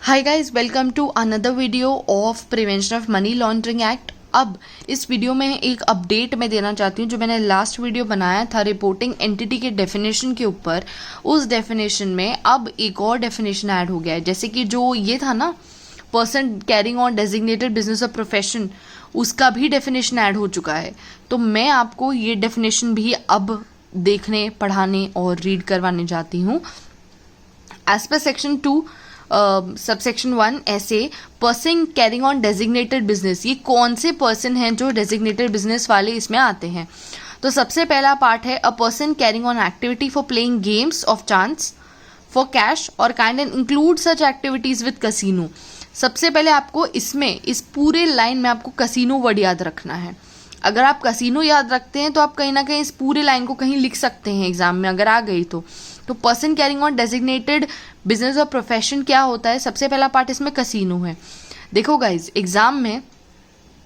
Hi guys, welcome to another video of prevention of money laundering act. अब इस video में एक update मैं देना चाहती हूँ। जो मैंने लास्ट वीडियो बनाया था रिपोर्टिंग एंटिटी के डेफिनेशन के ऊपर, उस डेफिनेशन में अब एक और डेफिनेशन ऐड हो गया है। जैसे कि जो ये था ना, person carrying on designated business और प्रोफेशन, उसका भी डेफिनेशन ऐड हो चुका है। तो मैं आपको ये डेफिनेशन भी अब देखने, पढ़ाने और रीड करवाने जाती हूँ। एज पर सेक्शन 2 सबसेक्शन 1 ऐसे person carrying on designated business, ये कौन से पर्सन हैं जो डेजिग्नेटेड बिजनेस वाले इसमें आते हैं। तो सबसे पहला पार्ट है a person carrying on activity for playing games of chance for cash और kind and include such activities with casino. सबसे पहले आपको इसमें इस पूरे लाइन में आपको कसिनो वर्ड याद रखना है। अगर आप कसिनो याद रखते हैं तो आप कहीं ना कहीं इस पूरे लाइन को कहीं लिख सकते हैं एग्जाम में अगर आ गई तो person carrying on designated business और प्रोफेशन क्या होता है। सबसे पहला पार्ट इसमें कसिनो है। देखो गाइज, एग्जाम में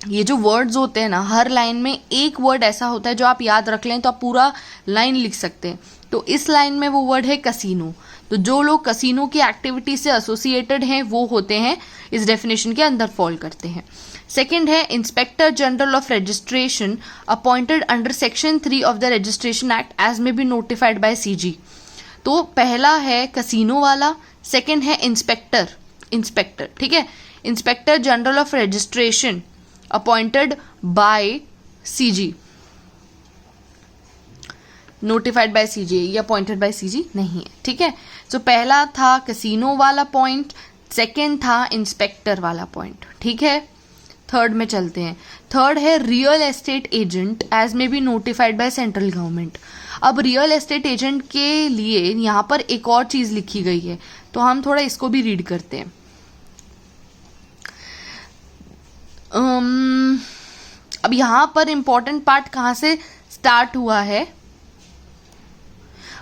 ये जो वर्ड्स होते हैं ना, हर लाइन में एक वर्ड ऐसा होता है जो आप याद रख लें तो आप पूरा लाइन लिख सकते हैं। तो इस लाइन में वो वर्ड है कसिनो। तो जो लोग कसिनो की एक्टिविटी से एसोसिएटेड हैं वो होते हैं, इस डेफिनेशन के अंदर फॉल करते हैं। सेकेंड है inspector general of registration appointed under section 3 of the registration act as may be notified by CG. तो पहला है कसिनो वाला, सेकेंड है इंस्पेक्टर, ठीक है। Inspector general of registration appointed by CG, notified by CG, ये appointed by CG नहीं है, ठीक है। तो पहला था कसिनो वाला पॉइंट, सेकेंड था इंस्पेक्टर वाला पॉइंट, ठीक है। थर्ड में चलते हैं। थर्ड है real estate agent as may be notified by central government. अब रियल एस्टेट एजेंट के लिए यहां पर एक और चीज लिखी गई है, तो हम थोड़ा इसको भी रीड करते हैं। अब यहां पर इंपॉर्टेंट पार्ट कहां से स्टार्ट हुआ है।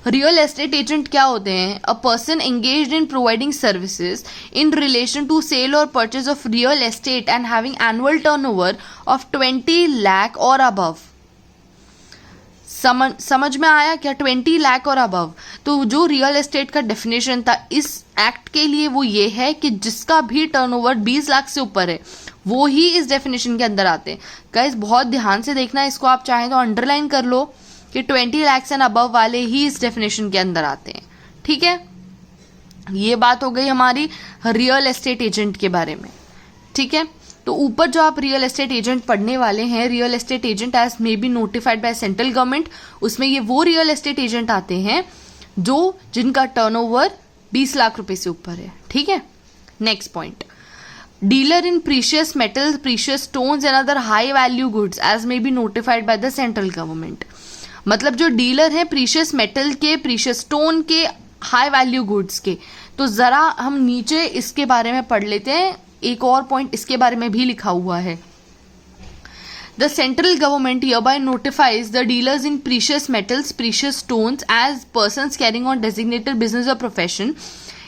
रियल एस्टेट एजेंट क्या होते हैं? A person engaged in providing services in relation to sale और purchase of real estate and having annual turnover of 20 lakh और अबव। समझ में आया क्या? 20 लाख और अबव। तो जो रियल एस्टेट का डेफिनेशन था इस एक्ट के लिए वो ये है कि जिसका भी टर्नओवर 20 लाख से ऊपर है वो ही इस डेफिनेशन के अंदर आते हैं। गाइस, बहुत ध्यान से देखना, इसको आप चाहें तो अंडरलाइन कर लो कि 20 लाख एंड अबव वाले ही इस डेफिनेशन के अंदर आते हैं, ठीक है। ये बात हो गई हमारी रियल एस्टेट एजेंट के बारे में, ठीक है। तो ऊपर जो आप रियल एस्टेट एजेंट पढ़ने वाले हैं, real estate agent as may be notified by central government, उसमें ये वो रियल एस्टेट एजेंट आते हैं जिनका टर्नओवर 20 लाख रुपए से ऊपर है, ठीक है। Next point, dealer in precious metals, precious stones and other high value goods as may be notified by the central government. मतलब जो डीलर है प्रीशियस मेटल के, प्रीशियस स्टोन के, हाई वैल्यू गुड्स के। तो जरा हम नीचे इसके बारे में पढ़ लेते हैं। एक और पॉइंट इसके बारे में भी लिखा हुआ है। The central government hereby notifies the dealers in precious metals, precious stones as persons carrying on designated business or profession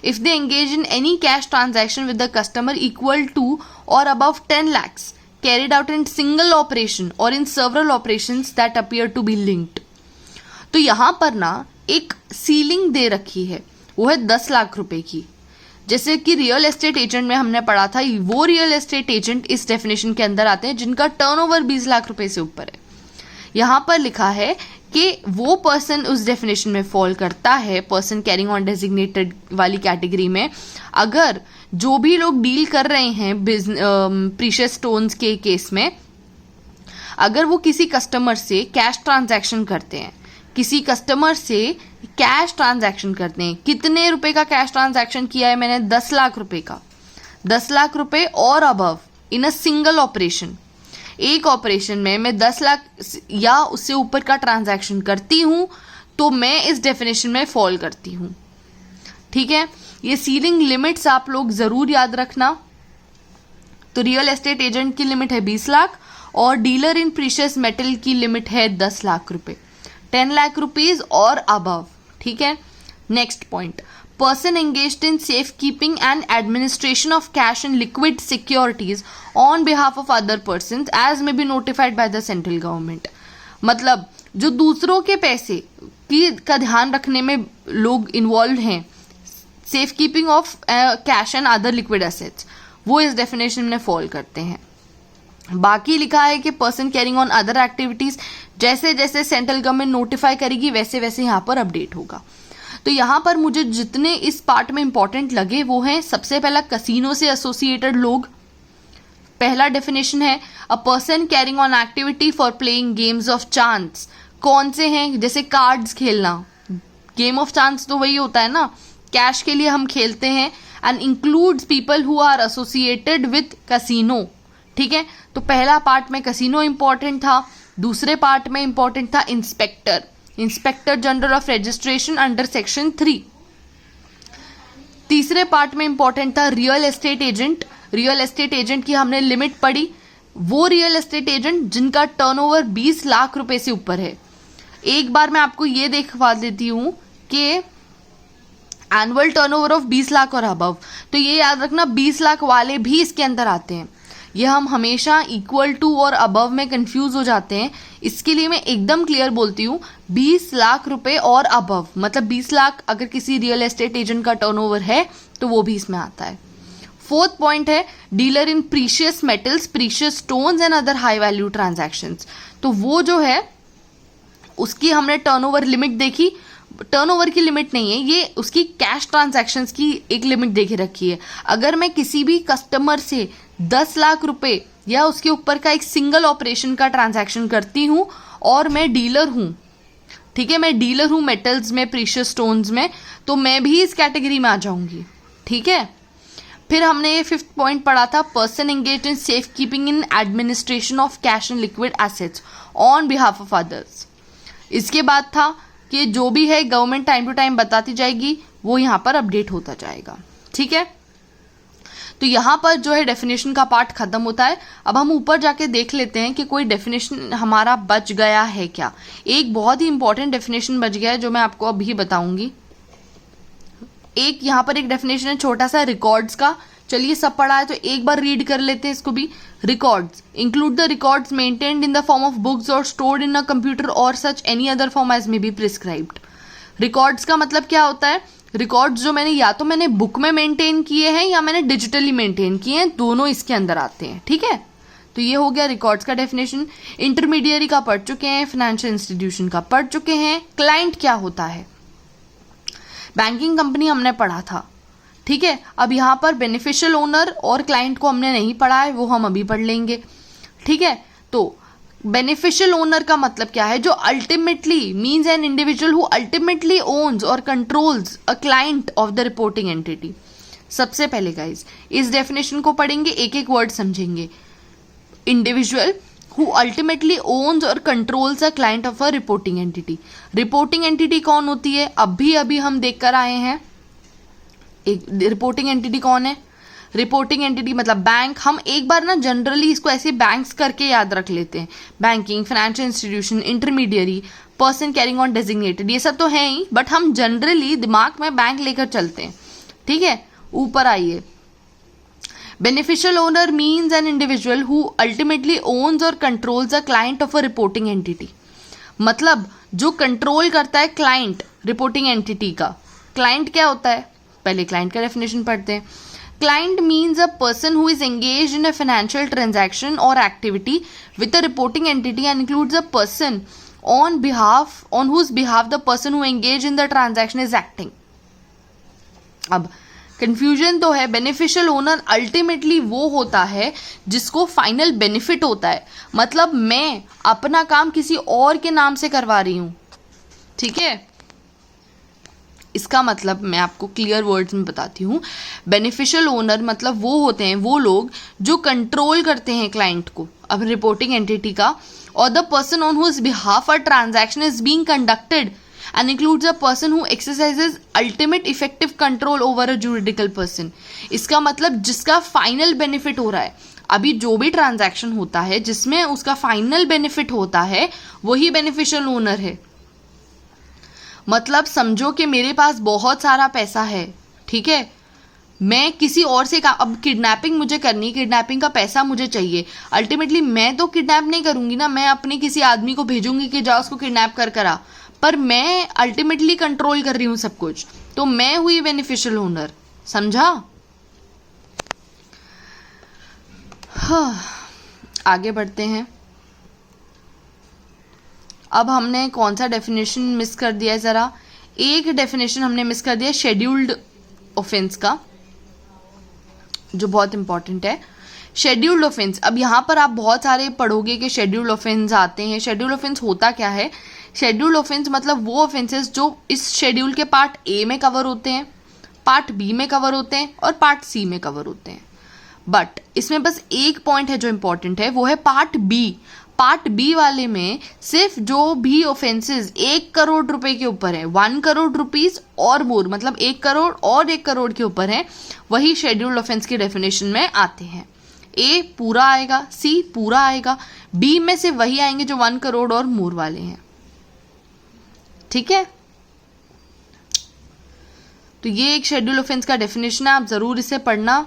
if they engage in any cash transaction with the customer equal to or above 10 lakhs carried out in single operation or in several operations that appear to be linked। तो यहां पर ना एक ceiling दे रखी है, वो है 10 लाख रुपए की। जैसे कि रियल एस्टेट एजेंट में हमने पढ़ा था, वो रियल एस्टेट एजेंट इस डेफिनेशन के अंदर आते हैं जिनका टर्नओवर 20 लाख रुपए से ऊपर है। यहां पर लिखा है कि वो पर्सन उस डेफिनेशन में फॉल करता है, पर्सन कैरिंग ऑन डेजिग्नेटेड वाली कैटेगरी में, अगर जो भी लोग डील कर रहे हैं प्रीशियस स्टोन्स के केस में, अगर वो किसी कस्टमर से कैश ट्रांजैक्शन करते हैं, किसी कस्टमर से कैश ट्रांजैक्शन करते हैं। कितने रुपए का कैश ट्रांजैक्शन किया है मैंने? 10 लाख रुपए का। 10 लाख रुपए और above in a single operation, एक ऑपरेशन में मैं 10 लाख या उससे ऊपर का ट्रांजैक्शन करती हूं तो मैं इस डेफिनेशन में फॉल करती हूं, ठीक है। ये सीलिंग लिमिट्स आप लोग जरूर याद रखना। तो रियल एस्टेट एजेंट की लिमिट है 20 लाख और डीलर इन प्रीशियस मेटल की लिमिट है 10 लाख रुपए, 10 लाख रुपीज और अबव, ठीक है। Next point, person engaged in safe keeping and administration of cash and liquid securities on behalf of other person as may be notified by the central government. मतलब जो दूसरों के पैसे का ध्यान रखने में लोग इन्वॉल्व हैं, safe keeping of cash and other liquid assets, वो इस डेफिनेशन में फॉल करते हैं। बाकी लिखा है कि person carrying on other activities, जैसे जैसे सेंट्रल गवर्नमेंट नोटिफाई करेगी वैसे वैसे यहाँ पर अपडेट होगा। तो यहाँ पर मुझे जितने इस पार्ट में इंपॉर्टेंट लगे वो हैं, सबसे पहला कसिनो से एसोसिएटेड लोग, पहला डेफिनेशन है a person carrying on activity for playing games of chance. कौन से हैं? जैसे कार्ड्स खेलना, गेम ऑफ चांस तो वही होता है ना, कैश के लिए हम खेलते हैं, and includes people who are associated with casino. ठीक है, तो पहला पार्ट में कसिनो इंपॉर्टेंट था, दूसरे पार्ट में इंपॉर्टेंट था inspector, inspector general of registration under section 3। तीसरे पार्ट में इंपॉर्टेंट था real estate agent. Real estate agent की हमने लिमिट पढ़ी, वो रियल एस्टेट एजेंट जिनका टर्नओवर 20 लाख रुपए से ऊपर है। एक बार मैं आपको ये दिखवा देती हूं कि एनुअल टर्नओवर ऑफ 20 लाख और अबव, तो ये याद रखना 20 लाख वाले भी इसके अंदर आते हैं। ये हम हमेशा इक्वल टू और अबव में कंफ्यूज हो जाते हैं, इसके लिए मैं एकदम क्लियर बोलती हूँ 20 लाख रुपए और अबव, मतलब 20 लाख अगर किसी रियल एस्टेट एजेंट का टर्नओवर है तो वो भी इसमें आता है। फोर्थ पॉइंट है dealer in precious metals, precious stones and other high value transactions. तो वो जो है उसकी हमने टर्नओवर लिमिट देखी, टर्नओवर की लिमिट नहीं है ये, उसकी कैश ट्रांजैक्शंस की एक लिमिट देखे रखी है। अगर मैं किसी भी कस्टमर से 10 लाख रुपए या उसके ऊपर का एक सिंगल ऑपरेशन का ट्रांजैक्शन करती हूं और मैं डीलर हूं, ठीक है, मैं डीलर हूं मेटल्स में, प्रीशियस स्टोन्स में, तो मैं भी इस कैटेगरी में आ जाऊंगी। ठीक है, फिर हमने ये 5th पॉइंट पढ़ा था person engage in safe keeping in administration of cash and liquid assets on behalf of others. इसके बाद था कि जो भी है गवर्नमेंट टाइम टू टाइम बताती जाएगी, वो यहाँ पर अपडेट होता जाएगा। ठीक है, तो यहाँ पर जो है डेफिनेशन का पार्ट खत्म होता है। अब हम ऊपर जाके देख लेते हैं कि कोई डेफिनेशन हमारा बच गया है क्या। एक बहुत ही इंपॉर्टेंट डेफिनेशन बच गया है जो मैं आपको अभी बताऊंगी। एक यहाँ पर एक डेफिनेशन है छोटा सा रिकॉर्ड्स का, चलिए सब पढ़ा है तो एक बार रीड कर लेते हैं इसको भी। Records include the records maintained in the form of books और स्टोर्ड इन अ कंप्यूटर और such any other form as may be prescribed. Records का मतलब क्या होता है? रिकॉर्ड्स जो मैंने या तो मैंने बुक में मेंटेन किए हैं या मैंने डिजिटली मेंटेन किए हैं, दोनों इसके अंदर आते हैं। ठीक है, तो ये हो गया रिकॉर्ड्स का डेफिनेशन। इंटरमीडियरी का पढ़ चुके हैं, फाइनेंशियल इंस्टीट्यूशन का पढ़ चुके हैं। क्लाइंट क्या होता है? बैंकिंग कंपनी हमने पढ़ा था। ठीक है, अब यहाँ पर बेनिफिशियल ओनर और क्लाइंट को हमने नहीं पढ़ा है, वो हम अभी पढ़ लेंगे। ठीक है, तो बेनिफिशियल ओनर का मतलब क्या है? जो ultimately means an individual who ultimately owns और controls a client of the reporting entity. सबसे पहले गाइज इस डेफिनेशन को पढ़ेंगे, एक एक वर्ड समझेंगे। इंडिविजुअल हु अल्टीमेटली ओन्स और controls a client of a reporting entity. Reporting entity कौन होती है? अभी अभी हम देख कर आए हैं। एक रिपोर्टिंग एंटिटी कौन है? रिपोर्टिंग एंटिटी मतलब बैंक। हम एक बार ना जनरली इसको ऐसे बैंक्स करके याद रख लेते हैं, banking, financial institution, intermediary, person carrying on designated, ये सब तो है ही, बट हम जनरली दिमाग में बैंक लेकर चलते हैं। ठीक है, ऊपर आइए। Beneficial owner means an individual who ultimately owns और controls a client of a reporting entity. मतलब जो कंट्रोल करता है क्लाइंट रिपोर्टिंग एंटिटी का। क्लाइंट क्या होता है? पहले क्लाइंट का डेफिनेशन पढ़ते हैं। Client means a person who is engaged in a financial transaction or activity with a reporting entity and includes a person on whose behalf the person who engaged in the transaction is acting. अब confusion तो है। Beneficial owner ultimately वो होता है जिसको final benefit होता है, मतलब मैं अपना काम किसी और के नाम से करवा रही हूं। ठीक है, इसका मतलब मैं आपको क्लियर वर्ड्स में बताती हूँ। बेनिफिशियल ओनर मतलब वो होते हैं वो लोग जो कंट्रोल करते हैं क्लाइंट को, अब रिपोर्टिंग एंटिटी का, और the person on whose behalf a transaction is being conducted and includes a person who exercises ultimate effective control over a juridical person. इसका मतलब जिसका फाइनल बेनिफिट हो रहा है, अभी जो भी ट्रांजैक्शन होता है जिसमें उसका फाइनल बेनिफिट होता है वही बेनिफिशियल ओनर है। मतलब समझो कि मेरे पास बहुत सारा पैसा है, ठीक है, मैं किसी और से अब किडनैपिंग मुझे करनी, किडनैपिंग का पैसा मुझे चाहिए। अल्टीमेटली मैं तो किडनैप नहीं करूंगी ना, मैं अपने किसी आदमी को भेजूंगी कि जाओ उसको किडनैप कर करा, पर मैं अल्टीमेटली कंट्रोल कर रही हूं सब कुछ, तो मैं हुई बेनिफिशियल ओनर, समझा? हाँ, आगे बढ़ते हैं। अब हमने कौन सा डेफिनेशन मिस कर दिया है, जरा एक डेफिनेशन हमने मिस कर दिया शेड्यूल्ड ऑफेंस का, जो बहुत इंपॉर्टेंट है। शेड्यूल्ड ऑफेंस, अब यहाँ पर आप बहुत सारे पढ़ोगे कि शेड्यूल्ड ऑफेंस आते हैं। शेड्यूल्ड ऑफेंस होता क्या है? शेड्यूल्ड ऑफेंस मतलब वो ऑफेंसेस जो इस शेड्यूल के पार्ट ए में कवर होते हैं, पार्ट बी में कवर होते हैं और पार्ट सी में कवर होते हैं। बट इसमें बस एक पॉइंट है जो इंपॉर्टेंट है, वो है पार्ट बी। पार्ट बी वाले में सिर्फ जो भी ऑफेंसेस 1 करोड़ रुपए के ऊपर है, 1 करोड़ रुपीज और मोर, मतलब 1 करोड़ और 1 करोड़ के ऊपर है, वही शेड्यूल्ड ऑफेंस की डेफिनेशन में आते हैं। ए पूरा आएगा, सी पूरा आएगा, बी में से वही आएंगे जो 1 करोड़ और मोर वाले हैं। ठीक है, तो ये एक शेड्यूल ऑफेंस का डेफिनेशन है, आप जरूर इसे पढ़ना।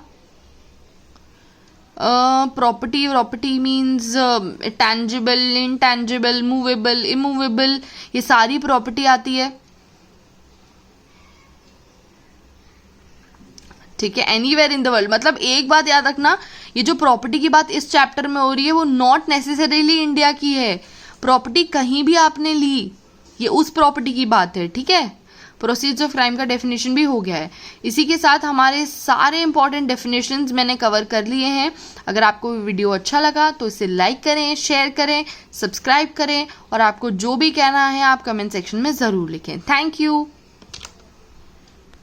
Property means tangible, intangible, movable, immovable, ये सारी प्रॉपर्टी आती है। ठीक है, एनीवेयर इन द वर्ल्ड, मतलब एक बात याद रखना, ये जो प्रॉपर्टी की बात इस चैप्टर में हो रही है वो नॉट नेसेसरीली इंडिया की है। प्रॉपर्टी कहीं भी आपने ली, ये उस प्रॉपर्टी की बात है। ठीक है, प्रोसीड्स ऑफ क्राइम का डेफिनेशन भी हो गया है। इसी के साथ हमारे सारे इंपॉर्टेंट डेफिनेशंस मैंने कवर कर लिए हैं। अगर आपको वीडियो अच्छा लगा तो इसे लाइक करें, शेयर करें, सब्सक्राइब करें, और आपको जो भी कहना है आप कमेंट सेक्शन में ज़रूर लिखें। Thank you.